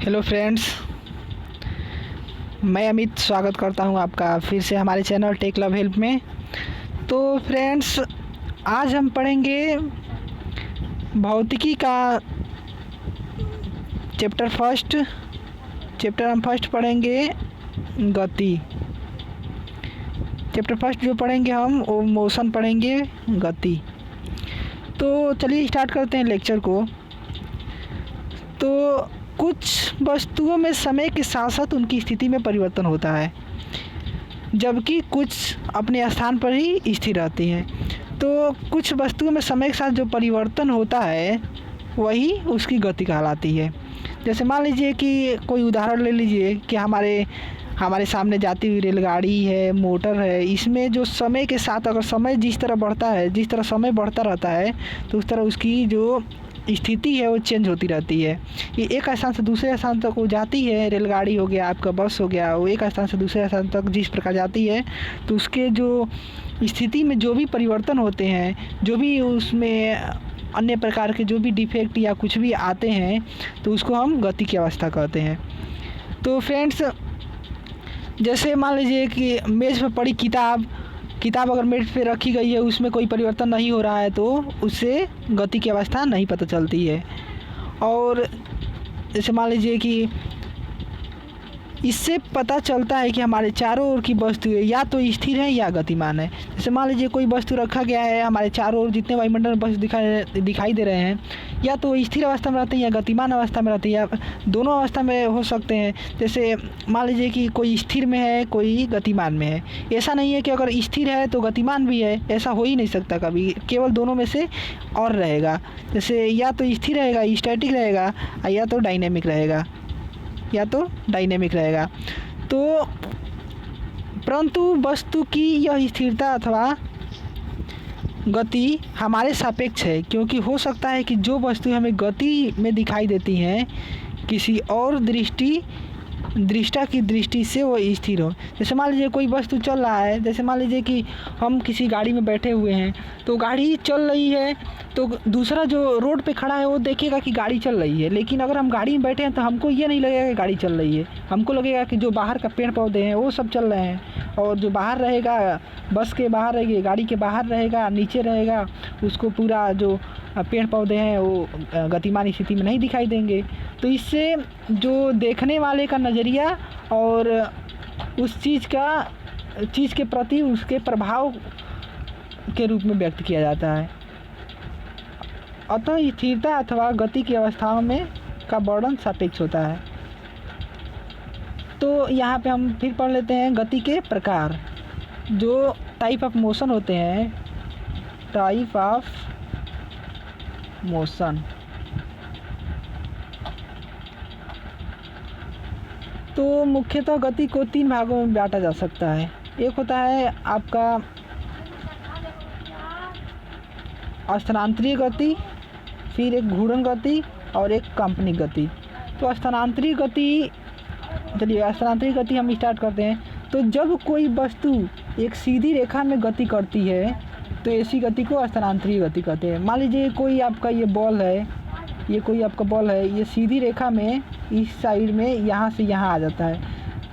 Hello friends, मैं अमित स्वागत करता हूं आपका फिर से हमारे चैनल टेक लव हेल्प में। तो फ्रेंड्स, आज हम पढ़ेंगे भौतिकी का चैप्टर हम फर्स्ट पढ़ेंगे गति। चैप्टर फर्स्ट जो पढ़ेंगे हम वो मोशन पढ़ेंगे, गति। तो चलिए स्टार्ट करते हैं लेक्चर को। तो कुछ वस्तुओं में समय के साथ साथ उनकी स्थिति में परिवर्तन होता है, जबकि कुछ अपने स्थान पर ही स्थिर रहती हैं। तो कुछ वस्तुओं में समय के साथ जो परिवर्तन होता है वही उसकी गति कहलाती है। जैसे मान लीजिए कि कोई उदाहरण ले लीजिए कि हमारे सामने जाती हुई रेलगाड़ी है, मोटर है। इसमें जो समय के साथ अगर समय जिस तरह समय बढ़ता रहता है तो उस तरह उसकी जो स्थिति है वो चेंज होती रहती है। ये एक स्थान से दूसरे स्थान तक वो जाती है। रेलगाड़ी हो गया, आपका बस हो गया, वो एक स्थान से दूसरे स्थान तक जिस प्रकार जाती है तो उसके जो स्थिति में जो भी परिवर्तन होते हैं, जो भी उसमें अन्य प्रकार के जो भी डिफेक्ट या कुछ भी आते हैं तो उसको हम गति की अवस्था कहते हैं। तो फ्रेंड्स, जैसे मान लीजिए कि मेज़ पर पड़ी किताब अगर मेज पे रखी गई है, उसमें कोई परिवर्तन नहीं हो रहा है तो उससे गति की अवस्था नहीं पता चलती है। और जैसे मान लीजिए कि इससे पता चलता है कि हमारे चारों ओर की वस्तु या तो स्थिर है या गतिमान है। जैसे मान लीजिए कोई वस्तु रखा गया है, हमारे चारों ओर जितने वायुमंडल में वस्तु दिखाई दे रहे हैं, या तो स्थिर अवस्था में रहते हैं या गतिमान अवस्था में रहते हैं, या दोनों अवस्था में हो सकते हैं। जैसे मान लीजिए कि कोई स्थिर में है, कोई गतिमान में है। ऐसा नहीं है कि अगर स्थिर है तो गतिमान भी है, ऐसा हो ही नहीं सकता कभी। केवल दोनों में से और रहेगा। जैसे या तो स्थिर रहेगा, स्टैटिक रहेगा, या तो डायनेमिक रहेगा। तो परंतु वस्तु की यह स्थिरता अथवा गति हमारे सापेक्ष है, क्योंकि हो सकता है कि जो वस्तु हमें गति में दिखाई देती हैं किसी और दृष्टा की दृष्टि से वो स्थिर हो। जैसे मान लीजिए कोई वस्तु चल रहा है। जैसे मान लीजिए कि हम किसी गाड़ी में बैठे हुए हैं तो गाड़ी चल रही है, तो दूसरा जो रोड पे खड़ा है वो देखेगा कि गाड़ी चल रही है। लेकिन अगर हम गाड़ी में बैठे हैं तो हमको ये नहीं लगेगा कि गाड़ी चल रही है, हमको लगेगा कि जो बाहर का पेड़ पौधे हैं वो सब चल रहे हैं। और जो बाहर रहेगा, बस के बाहर रहेगी, गाड़ी के बाहर रहेगा, नीचे रहेगा, उसको पूरा जो पेड़ पौधे हैं वो गतिमान स्थिति में नहीं दिखाई देंगे। तो इससे जो देखने वाले का नज़रिया और उस चीज़ के प्रति उसके प्रभाव के रूप में व्यक्त किया जाता है। अतः स्थिरता अथवा गति की अवस्थाओं में का वर्णन सापेक्ष होता है। तो यहाँ पे हम फिर पढ़ लेते हैं गति के प्रकार। जो टाइप ऑफ मोशन होते हैं, टाइप ऑफ मोशन। तो मुख्यतः गति को 3 भागों में बांटा जा सकता है। एक होता है आपका स्थानांतरिय गति, फिर एक घूर्णन गति और एक कंपनिक गति। तो स्थानांतरिय गति हम स्टार्ट करते हैं। तो जब कोई वस्तु एक सीधी रेखा में गति करती है तो ऐसी गति को स्थानांतरिय गति कहते हैं। मान लीजिए कोई आपका ये बॉल है, ये सीधी रेखा में इस साइड में यहाँ से यहाँ आ जाता है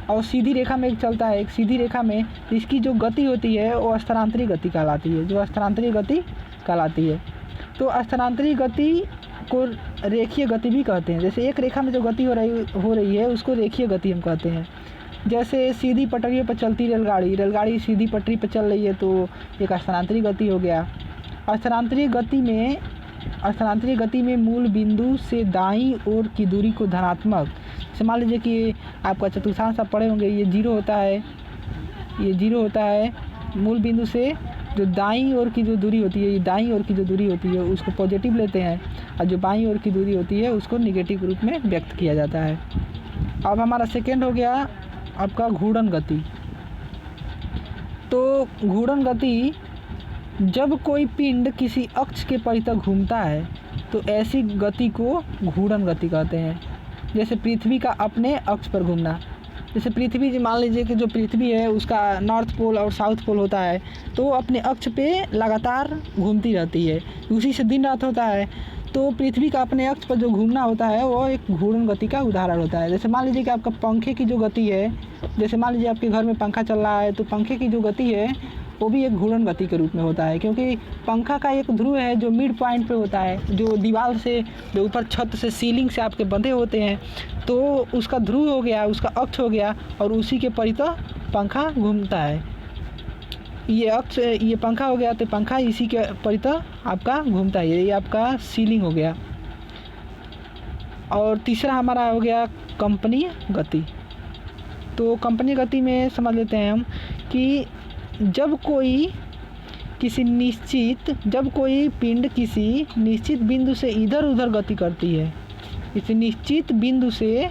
और सीधी रेखा में चलता है। एक सीधी रेखा में इसकी जो गति होती है वो स्थानांतरिय गति कहलाती है। तो स्थानांतरिय गति को रेखीय गति भी कहते हैं। जैसे एक रेखा में जो गति हो रही है उसको रेखीय गति हम कहते हैं। जैसे सीधी पटरियों पर चलती रेलगाड़ी सीधी पटरी पर चल रही है तो एक स्थानांतरिय गति हो गया। स्थानांतरिय गति में मूल बिंदु से दाईं ओर की दूरी को धनात्मक, जैसे मान लीजिए कि आपका चतुर्थांश आप पढ़े होंगे, ये जीरो होता है। मूल बिंदु से जो दाईं ओर की जो दूरी होती है उसको पॉजिटिव लेते हैं, और जो बाईं ओर की दूरी होती है उसको निगेटिव रूप में व्यक्त किया जाता है। अब हमारा सेकेंड हो गया आपका घूर्णन गति। तो घूर्णन गति, जब कोई पिंड किसी अक्ष के परितः घूमता है तो ऐसी गति को घूर्णन गति कहते हैं। जैसे पृथ्वी का अपने अक्ष पर घूमना। जैसे पृथ्वी, मान लीजिए कि जो पृथ्वी है उसका नॉर्थ पोल और साउथ पोल होता है तो वो अपने अक्ष पे लगातार घूमती रहती है, उसी से दिन रात होता है। तो पृथ्वी का अपने अक्ष पर जो घूमना होता है वो एक घूर्णन गति का उदाहरण होता है। जैसे मान लीजिए कि आपका पंखे की जो गति है, जैसे मान लीजिए आपके घर में पंखा चल रहा है, तो पंखे की जो गति है वो भी एक घूर्णन गति के रूप में होता है, क्योंकि पंखा का एक ध्रुव है जो मिड पॉइंट पे होता है, जो दीवार से, जो ऊपर छत से, सीलिंग से आपके बंधे होते हैं, तो उसका ध्रुव हो गया, उसका अक्ष हो गया, और उसी के परितः पंखा घूमता है। ये अक्ष, ये पंखा हो गया, तो पंखा इसी के परितः आपका घूमता है। ये आपका सीलिंग हो गया। और तीसरा हमारा हो गया कंपनीय गति। तो कंपनीय गति में समझ लेते हैं हम कि जब कोई पिंड किसी निश्चित बिंदु से इधर उधर गति करती है, किसी निश्चित बिंदु से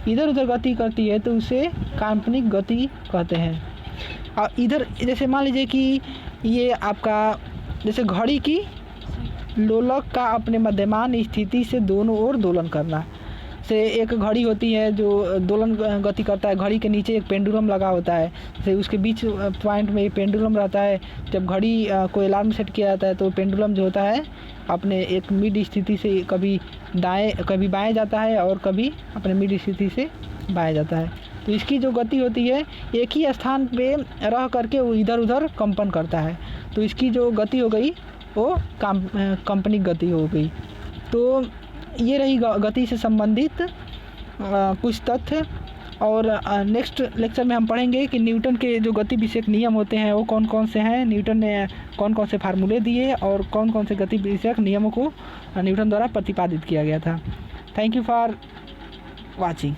इधर उधर गति करती है, तो उसे काल्पनिक गति कहते हैं। और इधर जैसे मान लीजिए कि ये आपका जैसे घड़ी की लोलक का अपने मध्यमान स्थिति से दोनों ओर दोलन करना। से एक घड़ी होती है जो दोलन गति करता है, घड़ी के नीचे एक पेंडुलम लगा होता है, से उसके बीच पॉइंट में एक पेंडुलम रहता है। जब घड़ी को अलार्म सेट किया जाता है तो पेंडुलम जो होता है अपने एक मिड स्थिति से कभी दाएं कभी बाएं जाता है, और कभी अपने मिड स्थिति से बाएं जाता है। तो इसकी जो गति होती है एक ही स्थान पे रह करके वो इधर उधर कंपन करता है, तो इसकी जो गति हो गई वो काल्पनिक गति हो गई। तो ये रही गति से संबंधित कुछ तथ्य। और नेक्स्ट लेक्चर में हम पढ़ेंगे कि न्यूटन के जो गति विषयक नियम होते हैं वो कौन कौन से हैं, न्यूटन ने कौन कौन से फार्मूले दिए, और कौन कौन से गति विषयक नियमों को न्यूटन द्वारा प्रतिपादित किया गया था। Thank you for watching.